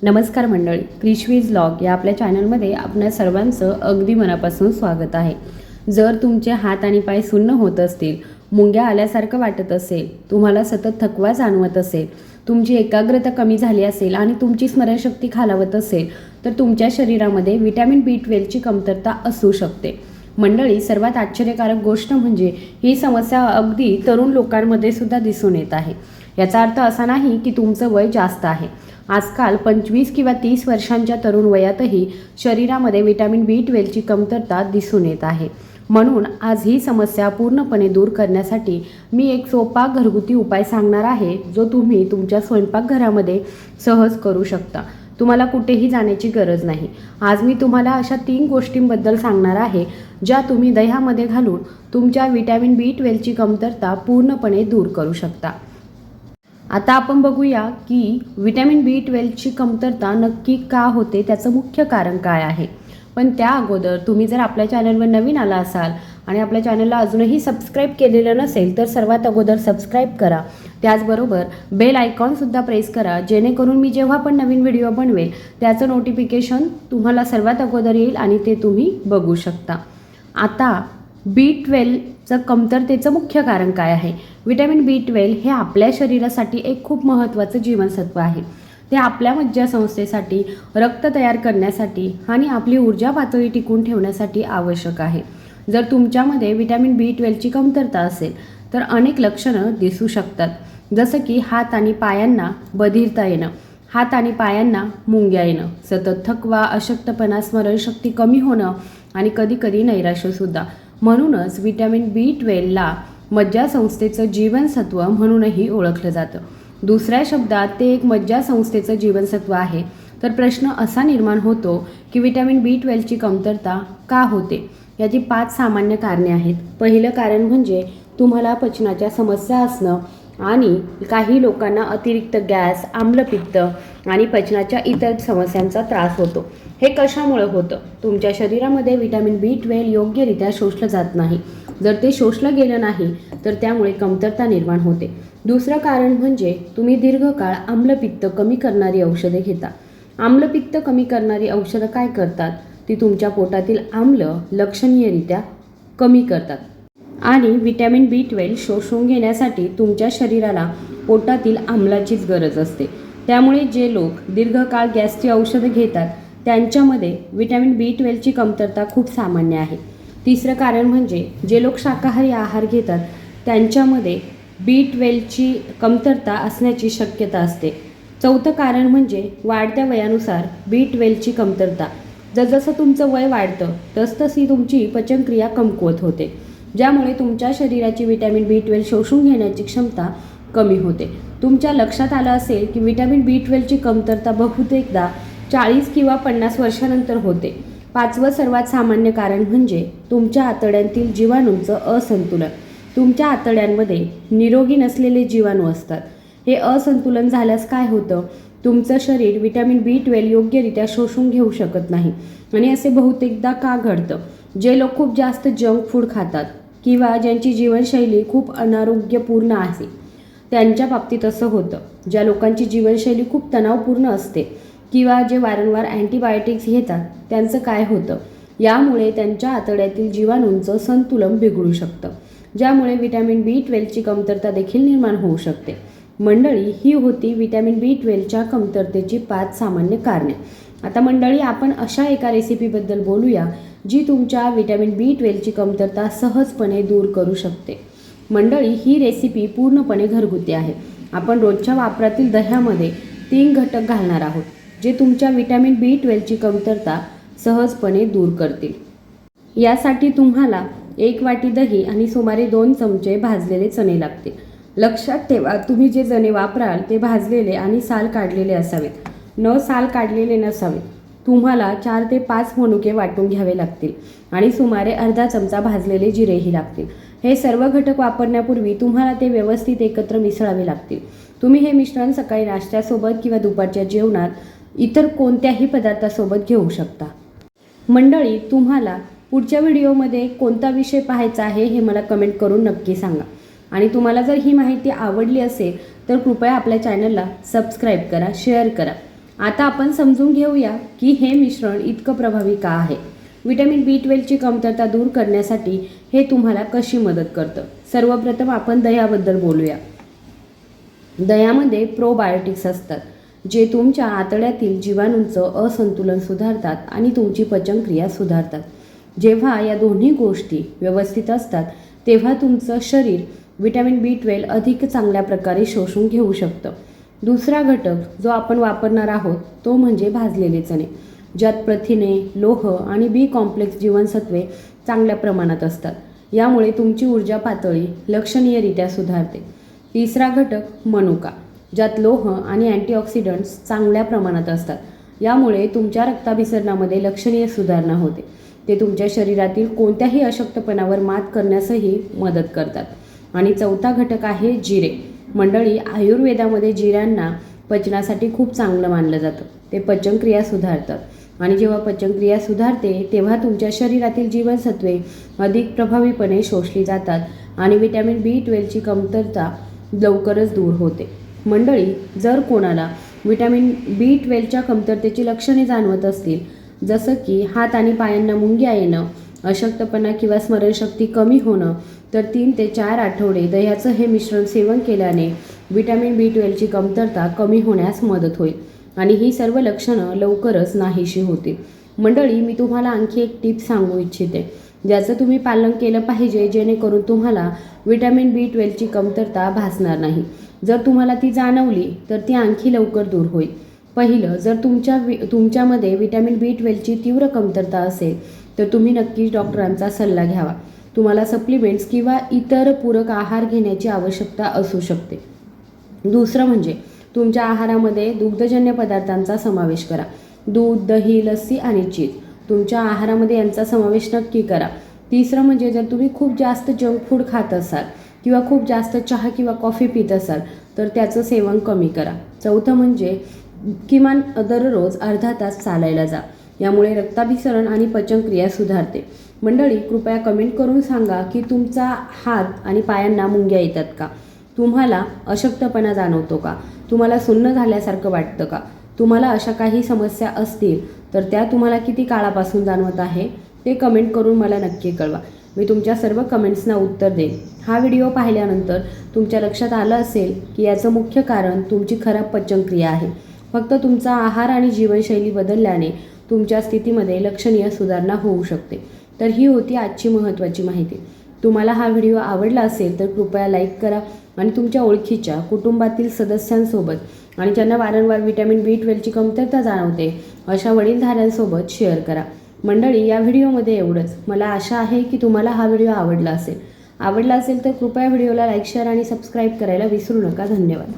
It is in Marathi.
नमस्कार मंडळी, क्रिशवीज व्लॉग या आपल्या चॅनलमध्ये आपल्या सर्वांचं अगदी मनापासून स्वागत आहे. जर तुमचे हात आणि पाय सुन्न होत असतील, मुंग्या आल्यासारखं वाटत असेल, तुम्हाला सतत थकवा जाणवत असेल, तुमची एकाग्रता कमी झाली असेल आणि तुमची स्मरणशक्ती खालावत असेल, तर तुमच्या शरीरामध्ये व्हिटॅमिन B12ची कमतरता असू शकते. मंडळी, सर्वात आश्चर्यकारक गोष्ट म्हणजे ही समस्या अगदी तरुण लोकांमध्ये सुद्धा दिसून येत आहे. याचा अर्थ असा नाही की तुमचं वय जास्त आहे. आजकाल 25 किंवा 30 वर्षांच्या तरुण वयातही शरीरामध्ये व्हिटॅमिन B12ची कमतरता दिसून येत आहे. म्हणून आज ही समस्या पूर्णपणे दूर करण्यासाठी मी एक सोपा घरगुती उपाय सांगणार आहे, जो तुम्ही तुमच्या स्वयंपाकघरामध्ये सहज करू शकता. तुम्हाला कुठेही जाण्याची गरज नाही. आज मी तुम्हाला अशा 3 गोष्टींबद्दल सांगणार आहे, ज्या तुम्ही दह्यामध्ये घालून तुमच्या व्हिटॅमिन B12ची कमतरता पूर्णपणे दूर करू शकता. आता आपण बघूया की व्हिटॅमिन B12ची कमतरता नक्की का होते, त्याचं मुख्य कारण काय आहे. पण त्या अगोदर तुम्ही जर आपल्या चॅनलवर नवीन आला असाल आणि आपल्या चॅनलला अजूनही सबस्क्राईब केलेलं नसेल, तर सर्वात अगोदर सबस्क्राईब करा. त्याचबरोबर बेल आयकॉनसुद्धा प्रेस करा, जेणेकरून मी जेव्हा पण नवीन व्हिडिओ बनवेल त्याचं नोटिफिकेशन तुम्हाला सर्वात अगोदर येईल आणि ते तुम्ही बघू शकता. आता B12चं कमतरतेचं मुख्य कारण काय आहे. व्हिटॅमिन B12 हे आपल्या शरीरासाठी एक खूप महत्त्वाचं जीवनसत्व आहे. ते आपल्या मज्जासंस्थेसाठी, रक्त तयार करण्यासाठी आणि आपली ऊर्जा पातळी टिकून ठेवण्यासाठी आवश्यक आहे. जर तुमच्यामध्ये व्हिटॅमिन B12ची कमतरता असेल तर अनेक लक्षणं दिसू शकतात, जसं की हात आणि पायांना बधिरता येणं, हात आणि पायांना मुंग्या येणं, सतत थकवा, अशक्तपणा, स्मरणशक्ती कमी होणं आणि कधीकधी नैराश्यसुद्धा. म्हणूनच व्हिटॅमिन B12ला मज्जासंस्थेचं जीवनसत्व म्हणूनही ओळखलं जातं. दुसऱ्या शब्दात ते एक मज्जासंस्थेचं जीवनसत्व आहे. तर प्रश्न असा निर्माण होतो की व्हिटॅमिन B12ची कमतरता का होते. याची 5 सामान्य कारणे आहेत. पहिलं कारण म्हणजे तुम्हाला पचनाच्या समस्या असणं आणि काही लोकांना अतिरिक्त गॅस, आम्लपित्त आणि पचनाच्या इतर समस्यांचा त्रास होतो. हे कशामुळे होतं. तुमच्या शरीरामध्ये व्हिटॅमिन B12 योग्यरित्या शोषलं जात नाही. जर ते शोषलं गेलं नाही तर त्यामुळे कमतरता निर्माण होते. दुसरं कारण म्हणजे तुम्ही दीर्घकाळ आम्लपित्त कमी करणारी औषधे घेता. आम्लपित्त कमी करणारी औषधं काय करतात, ती तुमच्या पोटातील आम्ल लक्षणीयरित्या कमी करतात आणि व्हिटॅमिन B12 शोषून घेण्यासाठी तुमच्या शरीराला पोटातील आम्लाचीच गरज असते. त्यामुळे जे लोक दीर्घकाळ गॅसची औषधं घेतात त्यांच्यामध्ये व्हिटॅमिन B12ची कमतरता खूप सामान्य आहे. तिसरं कारण म्हणजे जे लोक शाकाहारी आहार घेतात त्यांच्यामध्ये B12ची कमतरता असण्याची शक्यता असते. चौथं कारण म्हणजे वाढत्या वयानुसार B12ची कमतरता. जसजसं तुमचं वय वाढतं तसतशी तुमची पचनक्रिया कमकुवत होते, ज्यामुळे तुमच्या शरीराची व्हिटॅमिन B12 शोषून घेण्याची क्षमता कमी होते. तुमच्या लक्षात आलं असेल की व्हिटॅमिन B12ची कमतरता बहुतेकदा 40 किंवा 50 वर्षानंतर होते. 5वं सर्वात सामान्य कारण म्हणजे तुमच्या आतड्यांतील जीवाणूंचं असंतुलन. तुमच्या आतड्यांमध्ये निरोगी नसलेले जीवाणू असतात. हे असंतुलन झाल्यास काय होतं, तुमचं शरीर व्हिटॅमिन B12 योग्यरित्या शोषून घेऊ शकत नाही. आणि असे बहुतेकदा का घडतं. जे लोक खूप जास्त जंक फूड खातात किंवा ज्यांची जीवनशैली खूप अनारोग्यपूर्ण आहे त्यांच्या बाबतीत असं होतं. ज्या लोकांची जीवनशैली खूप तणावपूर्ण असते किंवा जे वारंवार अँटीबायोटिक्स घेतात त्यांचं काय होतं, यामुळे त्यांच्या आतड्यातील जीवाणूंचं संतुलन बिघडू शकतं, ज्यामुळे व्हिटॅमिन B12ची कमतरता देखील निर्माण होऊ शकते. मंडळी, ही होती व्हिटॅमिन B12च्या कमतरतेची 5 सामान्य कारणे. आता मंडळी, आपण अशा एका रेसिपीबद्दल बोलूया जी तुमच्या व्हिटॅमिन B12ची कमतरता सहजपणे दूर करू शकते. मंडळी, ही रेसिपी पूर्णपणे घरगुती आहे. आपण रोजच्या वापरातील दह्यामध्ये 3 घटक घालणार आहोत, जे तुमच्या व्हिटॅमिन B12ची कमतरता सहजपणे दूर करतील. यासाठी तुम्हाला 1 वाटी दही आणि सुमारे 2 चमचे भाजलेले चणे लागतील. लक्षात ठेवा, तुम्ही जे चणे वापराल ते भाजलेले आणि साल काढलेले असावेत, न साल काढलेले नसावेत. तुम्हाला 4 ते 5 मनुके वाटून घ्यावे लागतील आणि सुमारे अर्धा चमचा भाजलेले जिरेही लागतील. हे सर्व घटक वापरण्यापूर्वी तुम्हाला ते व्यवस्थित एकत्र मिसळावे लागतील. तुम्ही हे मिश्रण सकाळी नाश्त्यासोबत किंवा दुपारच्या जेवणात इतर कोणत्याही पदार्थासोबत घेऊ शकता. मंडळी, तुम्हाला पुढच्या व्हिडिओमध्ये कोणता विषय पाहायचा आहे हे मला कमेंट करून नक्की सांगा. आणि तुम्हाला जर ही माहिती आवडली असेल तर कृपया आपल्या चॅनलला सबस्क्राईब करा, शेअर करा आता आपण समजून घेऊया की हे मिश्रण इतकं प्रभावी का आहे. विटॅमिन B12ची कमतरता दूर करण्यासाठी हे तुम्हाला कशी मदत करतं. सर्वप्रथम आपण दह्याबद्दल बोलूया. दह्यामध्ये प्रोबायोटिक्स असतात जे तुमच्या आतड्यातील जीवाणूंचं असंतुलन सुधारतात आणि तुमची पचनक्रिया सुधारतात. जेव्हा या दोन्ही गोष्टी व्यवस्थित असतात तेव्हा तुमचं शरीर विटॅमिन B12 अधिक चांगल्या प्रकारे शोषून घेऊ शकतं. दुसरा घटक जो आपण वापरणार आहोत तो म्हणजे भाजलेले चणे, ज्यात प्रथिने, लोह आणि B कॉम्प्लेक्स जीवनसत्वे चांगल्या प्रमाणात असतात. यामुळे तुमची ऊर्जा पातळी लक्षणीयरित्या सुधारते. तिसरा घटक मनुका, ज्यात लोह आणि अँटीऑक्सिडंट्स चांगल्या प्रमाणात असतात. यामुळे तुमच्या रक्ताभिसरणामध्ये लक्षणीय सुधारणा होते. ते तुमच्या शरीरातील कोणत्याही अशक्तपणावर मात करण्यासही मदत करतात. आणि चौथा घटक आहे जिरे. मंडळी, आयुर्वेदामध्ये जिऱ्यांना पचनासाठी खूप चांगलं मानलं जातं. ते पचनक्रिया सुधारतात आणि जेव्हा पचनक्रिया सुधारते तेव्हा तुमच्या शरीरातील जीवनसत्वे अधिक प्रभावीपणे शोषली जातात आणि विटॅमिन B12ची कमतरता लवकरच दूर होते. मंडळी, जर कोणाला विटॅमिन B12च्या कमतरतेची लक्षणे जाणवत असतील, जसं की हात आणि पायांना मुंग्या येणं, अशक्तपणा किंवा स्मरणशक्ती कमी होणं, तर 3 ते 4 आठवडे दह्याचं हे मिश्रण सेवन केल्याने विटॅमिन B12ची कमतरता कमी होण्यास मदत होईल आणि ही सर्व लक्षणं लवकरच नाहीशी होतील. मंडळी, मी तुम्हाला आणखी एक टिप सांगू इच्छिते ज्याचं तुम्ही पालन केलं पाहिजे, जेणेकरून तुम्हाला विटॅमिन B12ची कमतरता भासणार नाही. जर तुम्हाला ती जाणवली तर ती आणखी लवकर दूर होईल. पहिलं, जर तुमच्यामध्ये विटॅमिन B12ची तीव्र कमतरता असेल तर तुम्ही नक्कीच डॉक्टरांचा सल्ला घ्यावा. तुम्हाला सप्लिमेंट्स किंवा इतर पूरक आहार घेण्याची आवश्यकता असू शकते. दुसरं म्हणजे तुमच्या आहारामध्ये दुग्धजन्य पदार्थांचा समावेश करा. दूध, दही, लस्सी आणि चीज तुमच्या आहारामध्ये यांचा समावेश नक्की करा. तिसरं म्हणजे जर तुम्ही खूप जास्त जंक फूड खात असाल किंवा खूप जास्त चहा किंवा कॉफी पित असाल तर त्याचं सेवन कमी करा. चौथं म्हणजे किमान दररोज अर्धा तास चालायला जा. यामुळे रक्ताभिसरण आणि पचनक्रिया सुधारते. मंडळी, कृपया कमेंट करून सांगा की तुमचा हात आणि पायांना मुंग्या येतात का? तुम्हाला अशक्तपणा जाणवतो का? तुम्हाला सुन्न झाल्यासारखं वाटतं का? तुम्हाला अशा काही समस्या असतील तर त्या तुम्हाला किती काळापासून जाणवत आहे ते कमेंट करून मला नक्की कळवा. मी तुमच्या सर्व कमेंट्सना उत्तर देईन. हा व्हिडिओ पाहिल्यानंतर तुमच्या लक्षात आलं असेल की याचं मुख्य कारण तुमची खराब पचनक्रिया आहे. फक्त तुमचा आहार आणि जीवनशैली बदलल्याने तुमच्या स्थितीमध्ये लक्षणीय सुधारणा होऊ शकते. तर ही होती आजची महत्त्वाची माहिती. तुम्हाला हा व्हिडिओ आवडला असेल तर कृपया लाईक करा आणि तुमच्या ओळखीच्या कुटुंबातील सदस्यांसोबत आणि ज्यांना वारंवार विटॅमिन B12ची कमतरता जाणवते अशा वडीलधाऱ्यांसोबत शेअर करा. मंडळी, या व्हिडिओमध्ये एवढंच. मला आशा आहे की तुम्हाला हा व्हिडिओ आवडला असेल तर कृपया व्हिडिओला लाईक, शेअर आणि सबस्क्राईब करायला विसरू नका. धन्यवाद.